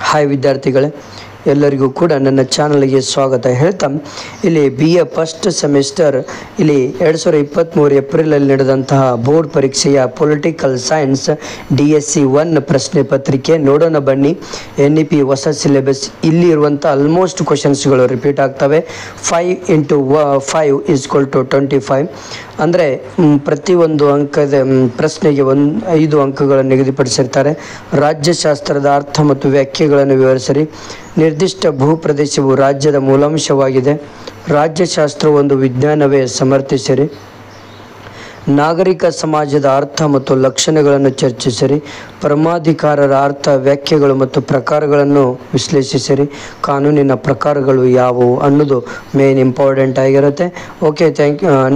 Hi ವಿದ್ಯಾರ್ಥಿಗಳೇ, ಎಲ್ಲರಿಗೂ ಕೂಡ ನನ್ನ ಚಾನಲ್ಗೆ ಸ್ವಾಗತ ಹೇಳ್ತಾ, ಇಲ್ಲಿ BA ಫಸ್ಟ್ ಸೆಮಿಸ್ಟರ್ ಇಲ್ಲಿ 2023 ಏಪ್ರಿಲಲ್ಲಿ ನಡೆದಂತಹ ಬೋರ್ಡ್ ಪರೀಕ್ಷೆಯ ಪೊಲಿಟಿಕಲ್ ಸೈನ್ಸ್ DSC 1 ಪ್ರಶ್ನೆ ಪತ್ರಿಕೆ ನೋಡೋಣ ಬನ್ನಿ. NEP ಹೊಸ ಸಿಲೆಬಸ್, ಇಲ್ಲಿ ಇರುವಂಥ ಆಲ್ಮೋಸ್ಟ್ ಕ್ವಶನ್ಸ್ಗಳು ರಿಪೀಟ್ ಆಗ್ತವೆ. 5 × 5 = 25 ಅಂದರೆ ಪ್ರತಿಯೊಂದು ಅಂಕದ ಪ್ರಶ್ನೆಗೆ 5 ಅಂಕಗಳನ್ನು ನಿಗದಿಪಡಿಸಿರ್ತಾರೆ. ರಾಜ್ಯಶಾಸ್ತ್ರದ ಅರ್ಥ ಮತ್ತು ವ್ಯಾಖ್ಯೆಗಳನ್ನು ವಿವರಿಸಿರಿ. ನಿರ್ದಿಷ್ಟ ಭೂಪ್ರದೇಶವು ರಾಜ್ಯದ ಮೂಲಾಂಶವಾಗಿದೆ. ರಾಜ್ಯಶಾಸ್ತ್ರ ಒಂದು ವಿಜ್ಞಾನವೇ, ಸಮರ್ಥಿಸಿರಿ. ನಾಗರಿಕ ಸಮಾಜದ ಅರ್ಥ ಮತ್ತು ಲಕ್ಷಣಗಳನ್ನು ಚರ್ಚಿಸಿರಿ. ಪರಮಾಧಿಕಾರರ ಅರ್ಥ, ವ್ಯಾಖ್ಯೆಗಳು ಮತ್ತು ಪ್ರಕಾರಗಳನ್ನು ವಿಶ್ಲೇಷಿಸಿರಿ. ಕಾನೂನಿನ ಪ್ರಕಾರಗಳು ಯಾವುವು ಅನ್ನೋದು ಮೇನ್ ಇಂಪಾರ್ಟೆಂಟ್ ಆಗಿರುತ್ತೆ. ಓಕೆ,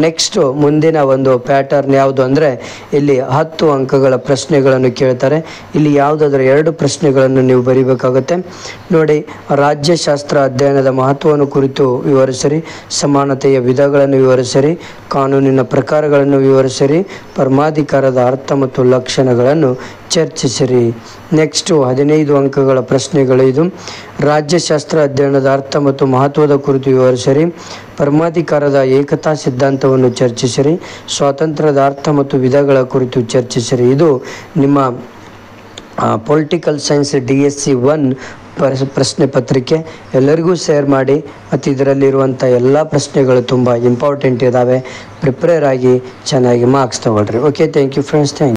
ನೆಕ್ಸ್ಟು ಮುಂದಿನ ಒಂದು ಪ್ಯಾಟರ್ನ್ ಯಾವುದು ಅಂದರೆ ಇಲ್ಲಿ 10 ಅಂಕಗಳ ಪ್ರಶ್ನೆಗಳನ್ನು ಕೇಳ್ತಾರೆ. ಇಲ್ಲಿ ಯಾವುದಾದ್ರೂ 2 ಪ್ರಶ್ನೆಗಳನ್ನು ನೀವು ಬರೀಬೇಕಾಗುತ್ತೆ. ನೋಡಿ, ರಾಜ್ಯಶಾಸ್ತ್ರ ಅಧ್ಯಯನದ ಮಹತ್ವವನ್ನು ಕುರಿತು ವಿವರಿಸಿರಿ. ಸಮಾನತೆಯ ವಿಧಗಳನ್ನು ವಿವರಿಸಿರಿ. ಕಾನೂನಿನ ಪ್ರಕಾರಗಳನ್ನು ವಿವರಿಸಿರಿ. ಪರಮಾಧಿಕಾರದ ಅರ್ಥ ಮತ್ತು ಲಕ್ಷಣಗಳನ್ನು ಚರ್ಚಿಸಿರಿ. ನೆಕ್ಸ್ಟು 15 ಅಂಕಗಳ ಪ್ರಶ್ನೆಗಳು. ಇದು ರಾಜ್ಯಶಾಸ್ತ್ರ ಅಧ್ಯಯನದ ಅರ್ಥ ಮತ್ತು ಮಹತ್ವದ ಕುರಿತು ವಿವರಿಸಿರಿ. ಪರಮಾಧಿಕಾರದ ಏಕತಾ ಸಿದ್ಧಾಂತವನ್ನು ಚರ್ಚಿಸಿರಿ. ಸ್ವಾತಂತ್ರ್ಯದ ಅರ್ಥ ಮತ್ತು ವಿಧಗಳ ಕುರಿತು ಚರ್ಚಿಸಿರಿ. ಇದು ನಿಮ್ಮ ಪೊಲಿಟಿಕಲ್ ಸೈನ್ಸ್ DSC 1 ಪ್ರಶ್ನೆ ಪತ್ರಿಕೆ. ಎಲ್ಲರಿಗೂ ಶೇರ್ ಮಾಡಿ. ಮತ್ತು ಇದರಲ್ಲಿರುವಂಥ ಎಲ್ಲ ಪ್ರಶ್ನೆಗಳು ತುಂಬ ಇಂಪಾರ್ಟೆಂಟ್ ಇದ್ದಾವೆ. ಪ್ರಿಪೇರ್ ಆಗಿ ಚೆನ್ನಾಗಿ ಮಾರ್ಕ್ಸ್ ತಗೊಳ್ರಿ. Okay, thank you friends. Thank you.